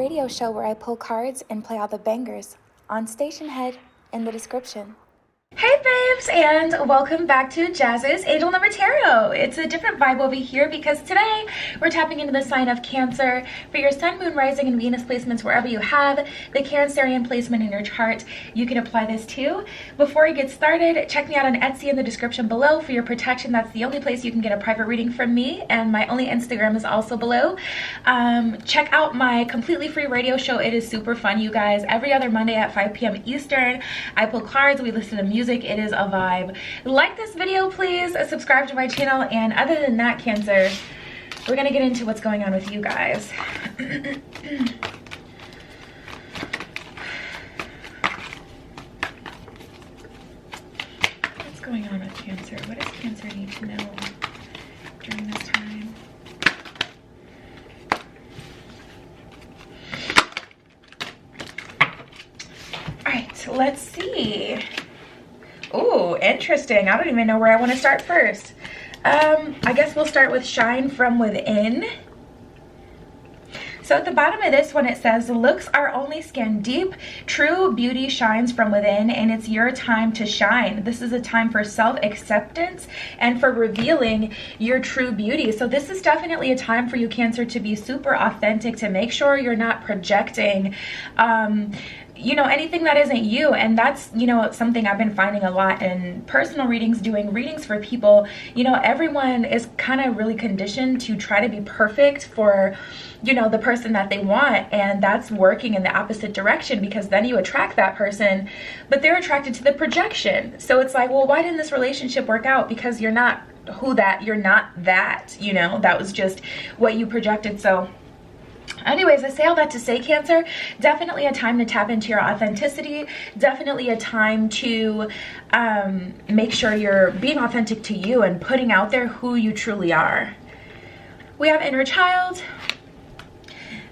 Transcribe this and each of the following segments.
radio show where I pull cards and play all the bangers on Stationhead in the description. Hey babes, and welcome back to Jazz's Angel Number Tarot. It's a different vibe over here because today we're tapping into the sign of Cancer for your Sun, Moon, Rising, and Venus placements wherever you have the Cancerian placement in your chart. You can apply this too. Before we get started, check me out on Etsy in the description below for your protection. That's the only place you can get a private reading from me, and my only Instagram is also below. Check out my completely free radio show. It is super fun, you guys. Every other Monday at 5 p.m. Eastern, I pull cards, we listen to music. It is a vibe. Like this video, please. Subscribe to my channel. And other than that, Cancer, we're gonna get into what's going on with you guys. What's going on with Cancer? What does Cancer need to know during this time? All right, let's see. Ooh, interesting. I don't even know where I want to start first. I guess we'll start with Shine from Within. So at the bottom of this one, it says, looks are only skin deep. True beauty shines from within, and it's your time to shine. This is a time for self-acceptance and for revealing your true beauty. So this is definitely a time for you, Cancer, to be super authentic, to make sure you're not projecting you know, anything that isn't you. And that's, you know, something I've been finding a lot in personal readings, doing readings for people. You know, everyone is kind of really conditioned to try to be perfect for, you know, the person that they want, and that's working in the opposite direction, because then you attract that person, but they're attracted to the projection. So it's like, well, why didn't this relationship work out? Because you're not you're not that, you know, that was just what you projected. So anyways, I say all that to say, Cancer, definitely a time to tap into your authenticity, definitely a time to make sure you're being authentic to you and putting out there who you truly are. We have Inner Child.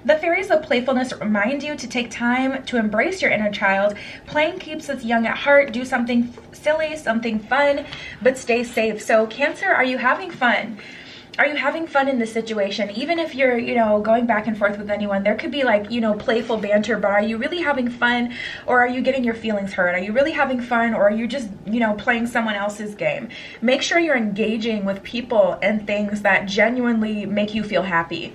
The fairies of playfulness remind you to take time to embrace your inner child. Playing keeps us young at heart. Do something silly, something fun, but stay safe. So Cancer, are you having fun? Are you having fun in this situation? Even if you're, you know, going back and forth with anyone, there could be like, you know, playful banter, but are you really having fun, or are you getting your feelings hurt? Are you really having fun, or are you just, you know, playing someone else's game? Make sure you're engaging with people and things that genuinely make you feel happy.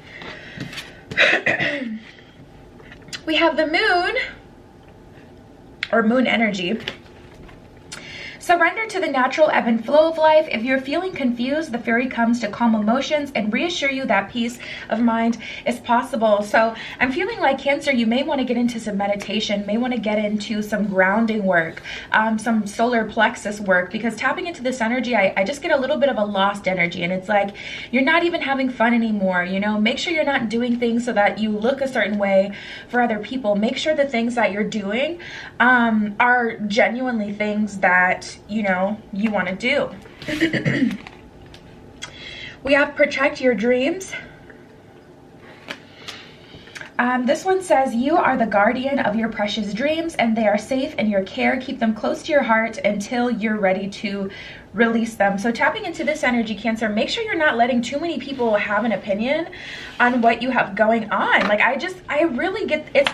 We have the Moon, or Moon energy. Surrender to the natural ebb and flow of life. If you're feeling confused, the fairy comes to calm emotions and reassure you that peace of mind is possible. So I'm feeling like, Cancer, you may want to get into some meditation, may want to get into some grounding work, some solar plexus work, because tapping into this energy, I just get a little bit of a lost energy, and it's like you're not even having fun anymore. You know, make sure you're not doing things so that you look a certain way for other people. Make sure the things that you're doing are genuinely things that, you know, you want to do. We have Protect Your Dreams. This one says, you are the guardian of your precious dreams, and they are safe in your care. Keep them close to your heart until you're ready to release them. So tapping into this energy, Cancer, make sure you're not letting too many people have an opinion on what you have going on. Like, I really get, it's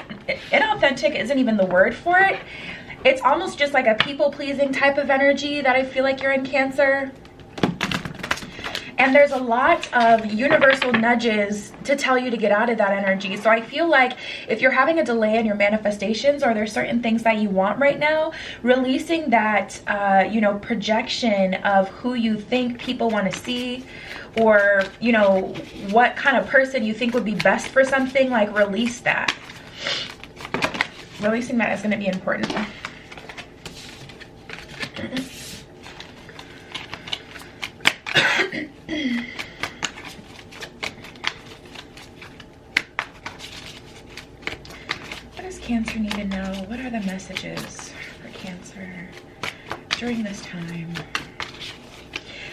inauthentic isn't even the word for it. It's almost just like a people-pleasing type of energy that I feel like you're in, Cancer. And there's a lot of universal nudges to tell you to get out of that energy. So I feel like if you're having a delay in your manifestations, or there's certain things that you want right now, releasing that, you know, projection of who you think people want to see, or, you know, what kind of person you think would be best for something, like release that. Releasing that is going to be important. What does Cancer need to know? What are the messages for Cancer during this time?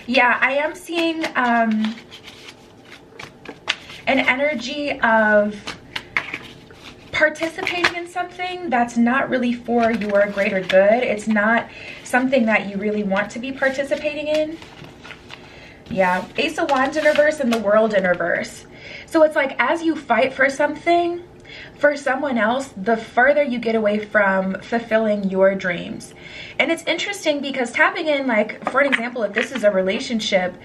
Yeah, I am seeing an energy of participating in something that's not really for your greater good. It's not something that you really want to be participating in. Yeah, Ace of Wands in reverse and the World in reverse. So it's like, as you fight for something, for someone else, the further you get away from fulfilling your dreams. And it's interesting because tapping in, like, for an example, if this is a relationship,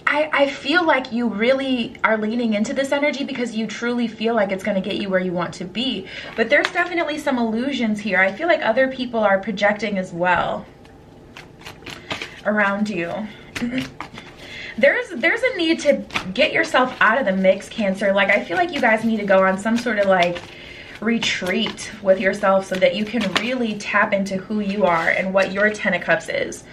I feel like you really are leaning into this energy because you truly feel like it's going to get you where you want to be. But there's definitely some illusions here. I feel like other people are projecting as well around you. There's a need to get yourself out of the mix, Cancer. Like, I feel like you guys need to go on some sort of like retreat with yourself so that you can really tap into who you are and what your 10 of Cups is,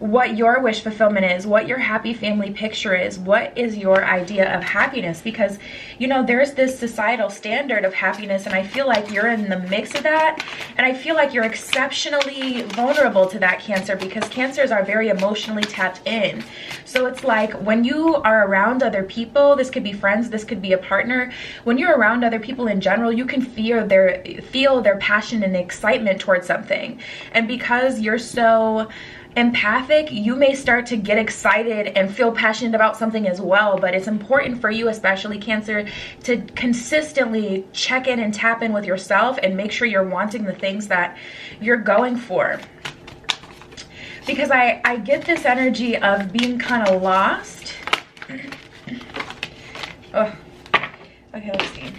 what your wish fulfillment is, what your happy family picture is, what is your idea of happiness. Because, you know, there's this societal standard of happiness, and I feel like you're in the mix of that, and I feel like you're exceptionally vulnerable to that, Cancer, because Cancers are very emotionally tapped in. So it's like when you are around other people, this could be friends, this could be a partner, when you're around other people in general, you can feel their passion and excitement towards something. And because you're so empathic, you may start to get excited and feel passionate about something as well. But it's important for you, especially Cancer, to consistently check in and tap in with yourself and make sure you're wanting the things that you're going for. Because I get this energy of being kind of lost. Oh, okay, let's see.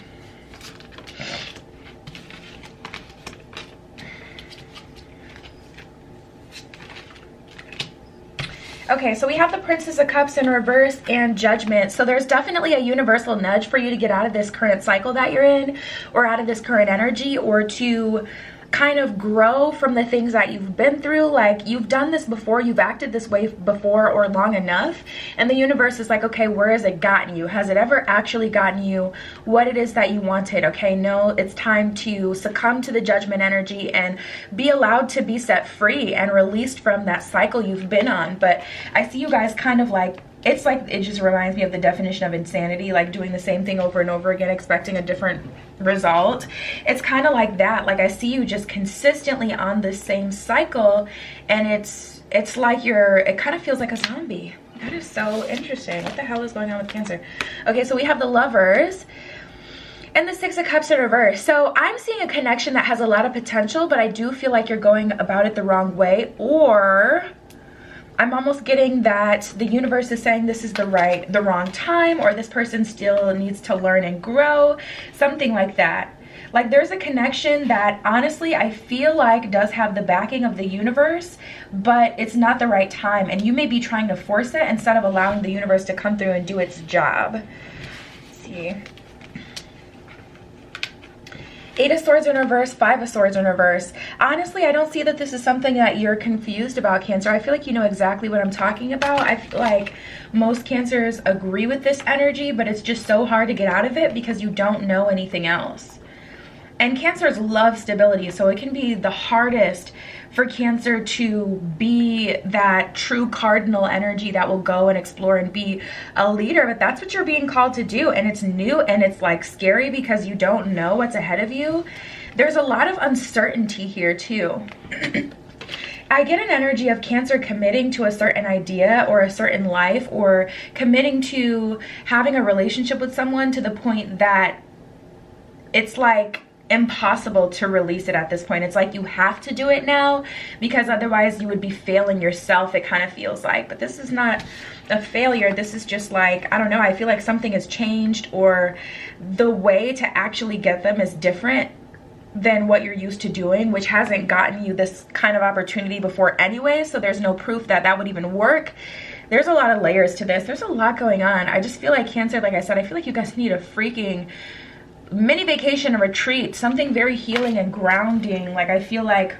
Okay, so we have the Princess of Cups in reverse and Judgment. So there's definitely a universal nudge for you to get out of this current cycle that you're in, or out of this current energy, or to kind of grow from the things that you've been through. Like, you've done this before, you've acted this way before or long enough, and the universe is like, okay, where has it gotten you? Has it ever actually gotten you what it is that you wanted? Okay, no, it's time to succumb to the Judgment energy and be allowed to be set free and released from that cycle you've been on. But I see you guys kind of like, it's like, it just reminds me of the definition of insanity, like doing the same thing over and over again, expecting a different result. It's kind of like that. Like, I see you just consistently on the same cycle, and it's like it kind of feels like a zombie. That is so interesting. What the hell is going on with Cancer? Okay, so we have the Lovers and the Six of Cups in reverse. So I'm seeing a connection that has a lot of potential, but I do feel like you're going about it the wrong way, or I'm almost getting that the universe is saying this is the wrong time, or this person still needs to learn and grow, something like that. Like, there's a connection that honestly I feel like does have the backing of the universe, but it's not the right time, and you may be trying to force it instead of allowing the universe to come through and do its job. Let's see. Eight of Swords in reverse, Five of Swords in reverse. Honestly, I don't see that this is something that you're confused about, Cancer. I feel like you know exactly what I'm talking about. I feel like most Cancers agree with this energy, but it's just so hard to get out of it because you don't know anything else. And Cancers love stability, so it can be the hardest for Cancer to be that true cardinal energy that will go and explore and be a leader. But that's what you're being called to do, and it's new, and it's like scary because you don't know what's ahead of you. There's a lot of uncertainty here too. I get an energy of Cancer committing to a certain idea or a certain life, or committing to having a relationship with someone to the point that it's like impossible to release it at this point. It's like you have to do it now because otherwise you would be failing yourself, it kind of feels like. But this is not a failure. This is just like, I don't know, I feel like something has changed, or the way to actually get them is different than what you're used to doing, which hasn't gotten you this kind of opportunity before anyway, so there's no proof that that would even work. There's a lot of layers to this. There's a lot going on. I just feel like Cancer, like I said, I feel like you guys need a freaking mini vacation, a retreat, something very healing and grounding. Like, I feel like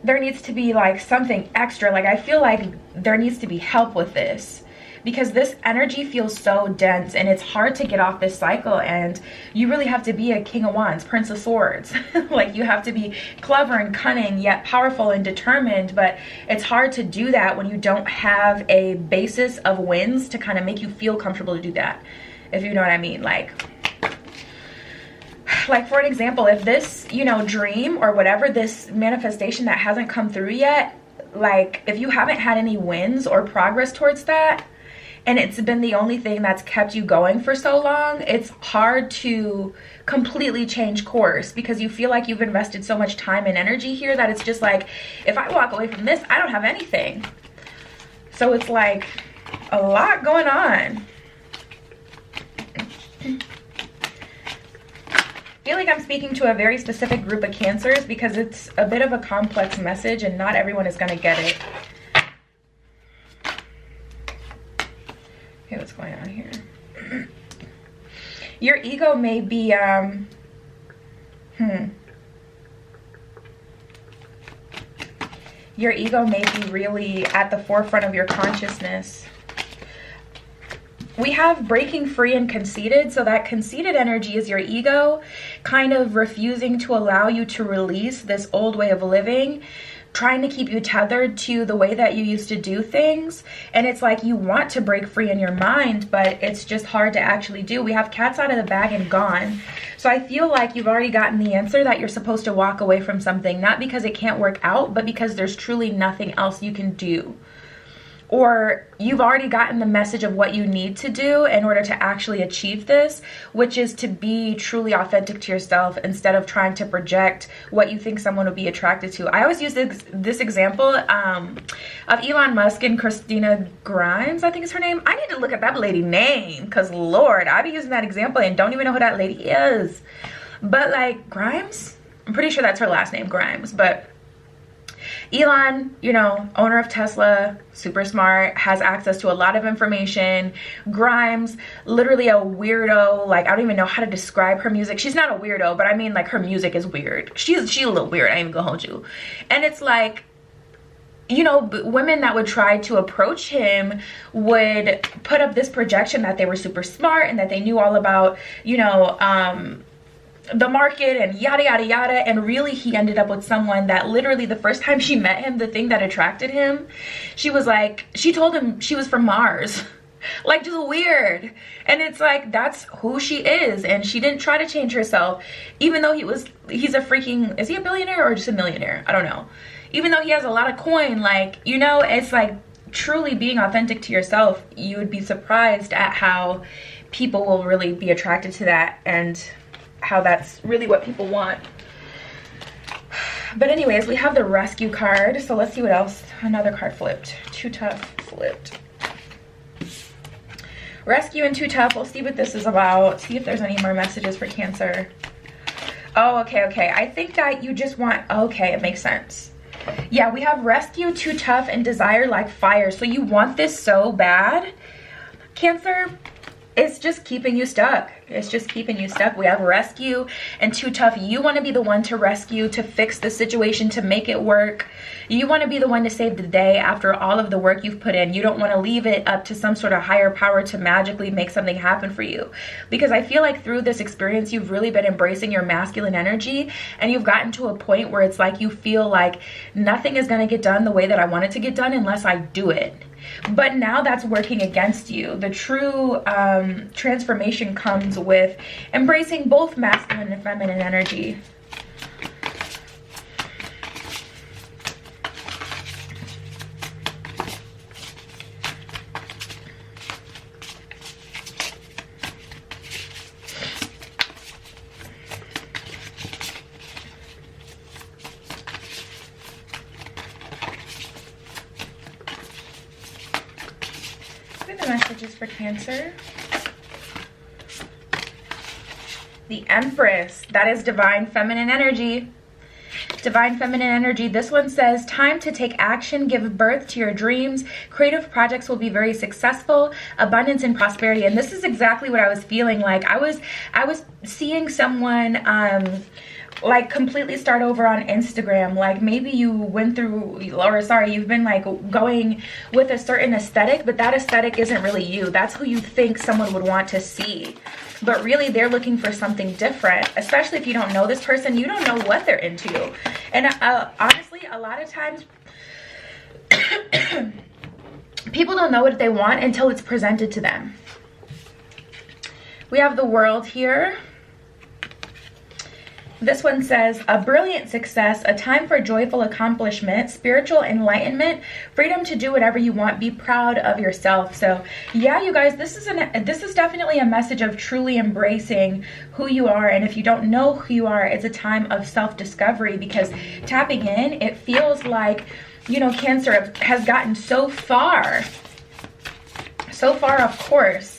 there needs to be like something extra. Like, I feel like there needs to be help with this because this energy feels so dense and it's hard to get off this cycle, and you really have to be a King of Wands, Prince of Swords. Like, you have to be clever and cunning yet powerful and determined, but it's hard to do that when you don't have a basis of wins to kind of make you feel comfortable to do that, if you know what I mean. Like for an example, if this, you know, dream or whatever, this manifestation that hasn't come through yet, like if you haven't had any wins or progress towards that, and it's been the only thing that's kept you going for so long, it's hard to completely change course because you feel like you've invested so much time and energy here that it's just like, if I walk away from this, I don't have anything. So it's like a lot going on. I feel like I'm speaking to a very specific group of Cancers because it's a bit of a complex message and not everyone is going to get it. Okay, what's going on here? Your ego may be, your ego may be really at the forefront of your consciousness. We have breaking free and conceited. So that conceited energy is your ego kind of refusing to allow you to release this old way of living, trying to keep you tethered to the way that you used to do things. And it's like you want to break free in your mind, but it's just hard to actually do. We have cats out of the bag and gone. So I feel like you've already gotten the answer that you're supposed to walk away from something, not because it can't work out, but because there's truly nothing else you can do. Or you've already gotten the message of what you need to do in order to actually achieve this, which is to be truly authentic to yourself instead of trying to project what you think someone will be attracted to. I always use this example of Elon Musk and Christina Grimes, I think is her name. I need to look at that lady name because Lord, I be using that example and don't even know who that lady is. But like Grimes, I'm pretty sure that's her last name, Grimes, but Elon, you know, owner of Tesla, super smart, has access to a lot of information. Grimes, literally a weirdo. Like, I don't even know how to describe her music. She's not a weirdo, but I mean, like, her music is weird. She's a little weird, I ain't even gonna hold you. And it's like, you know, women that would try to approach him would put up this projection that they were super smart and that they knew all about, you know, the market and yada yada yada, and really he ended up with someone that literally the first time she met him, the thing that attracted him, she was like, she told him she was from Mars. Like, just weird. And it's like, that's who she is, and she didn't try to change herself, even though he's a freaking, is he a billionaire or just a millionaire? I don't know. Even though he has a lot of coin, like, you know, it's like truly being authentic to yourself. You would be surprised at how people will really be attracted to that and how that's really what people want. But anyways, we have the rescue card, so let's see what else. Another card flipped. Too tough flipped. Rescue and too tough. We'll see what this is about. See if there's any more messages for Cancer. Oh, okay. I think that you just want, okay, it makes sense. Yeah, we have rescue, too tough, and desire like fire. So you want this so bad, Cancer. It's just keeping you stuck. It's just keeping you stuck. We have rescue and too tough. You want to be the one to rescue, to fix the situation, to make it work. You want to be the one to save the day after all of the work you've put in. You don't want to leave it up to some sort of higher power to magically make something happen for you. Because I feel like through this experience, you've really been embracing your masculine energy, and you've gotten to a point where it's like you feel like nothing is going to get done the way that I want it to get done unless I do it. But now that's working against you. The true transformation comes with embracing both masculine and feminine energy. Messages for Cancer. The Empress, that is divine feminine energy. Divine feminine energy. This one says, time to take action, give birth to your dreams. Creative projects will be very successful. Abundance and prosperity. And this is exactly what I was feeling like. I was seeing someone like completely start over on Instagram. Like maybe you went through, or sorry, you've been like going with a certain aesthetic, but that aesthetic isn't really you. That's who you think someone would want to see. But really they're looking for something different, especially if you don't know this person. You don't know what they're into. And honestly, a lot of times people don't know what they want until it's presented to them. We have the World here. This one says, a brilliant success, a time for joyful accomplishment, spiritual enlightenment, freedom to do whatever you want, be proud of yourself. So yeah, you guys, this is definitely a message of truly embracing who you are. And if you don't know who you are, it's a time of self-discovery, because tapping in, it feels like, you know, Cancer has gotten so far off course.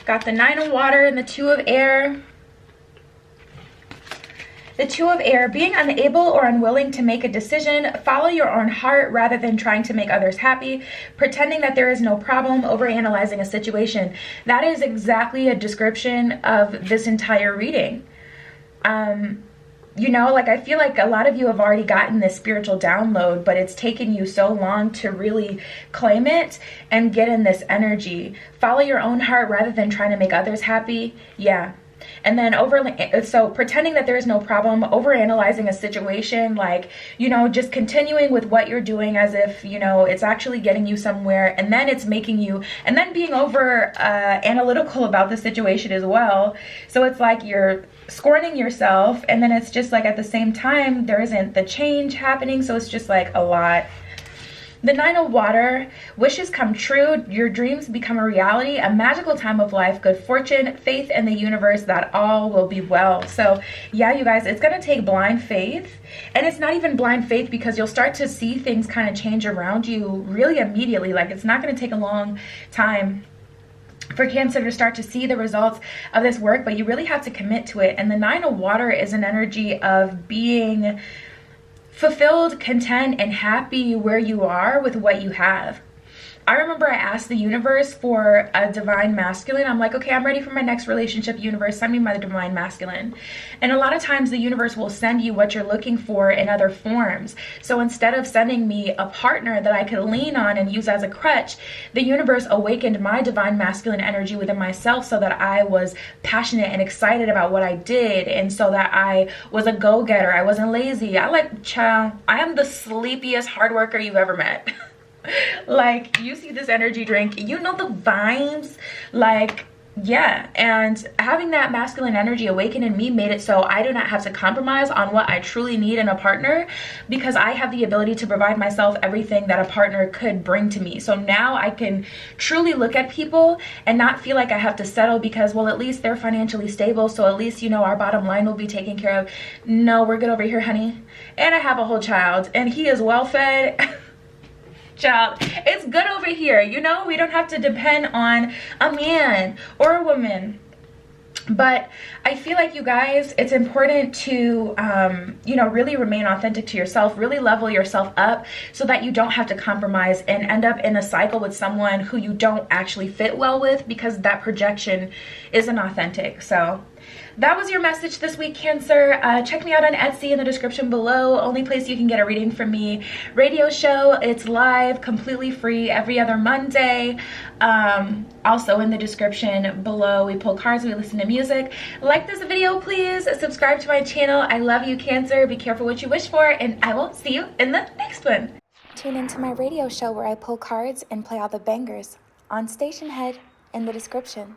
Got the 9 of water and the 2 of air. The 2 of air, being unable or unwilling to make a decision, follow your own heart rather than trying to make others happy, pretending that there is no problem, overanalyzing a situation. That is exactly a description of this entire reading. You know, like, I feel like a lot of you have already gotten this spiritual download, but it's taken you so long to really claim it and get in this energy. Follow your own heart rather than trying to make others happy. Yeah. And then so pretending that there is no problem, overanalyzing a situation, like, you know, just continuing with what you're doing as if, you know, it's actually getting you somewhere, and then it's making you, and then being over analytical about the situation as well. So it's like you're scorning yourself, and then it's just like at the same time there isn't the change happening, so it's just like a lot. The 9 of water, wishes come true, your dreams become a reality, a magical time of life, good fortune, faith in the universe that all will be well. So yeah, you guys, it's going to take blind faith, and it's not even blind faith, because you'll start to see things kind of change around you really immediately. Like, it's not going to take a long time for Cancer to start to see the results of this work, but you really have to commit to it. And the 9 of water is an energy of being fulfilled, content, and happy where you are with what you have. I remember I asked the universe for a divine masculine. I'm like, okay, I'm ready for my next relationship, universe, send me my divine masculine. And a lot of times the universe will send you what you're looking for in other forms. So instead of sending me a partner that I could lean on and use as a crutch, the universe awakened my divine masculine energy within myself, so that I was passionate and excited about what I did, and so that I was a go-getter. I wasn't lazy. I am the sleepiest hard worker you've ever met. Like, you see this energy drink, you know the vibes, like, yeah. And having that masculine energy awaken in me made it so I do not have to compromise on what I truly need in a partner, because I have the ability to provide myself everything that a partner could bring to me. So now I can truly look at people and not feel like I have to settle because, well, at least they're financially stable, so at least, you know, our bottom line will be taken care of. No, we're good over here, honey. And I have a whole child, and he is well fed. Child, it's good over here. You know, we don't have to depend on a man or a woman. But I feel like, you guys, it's important to you know, really remain authentic to yourself, really level yourself up, so that you don't have to compromise and end up in a cycle with someone who you don't actually fit well with, because that projection isn't authentic. So that was your message this week, Cancer. Check me out on Etsy in the description below. Only place you can get a reading from me. Radio show, it's live, completely free, every other Monday. Also in the description below, we pull cards, we listen to music. Like this video, please. Subscribe to my channel. I love you, Cancer. Be careful what you wish for, and I will see you in the next one. Tune into my radio show where I pull cards and play all the bangers on Stationhead in the description.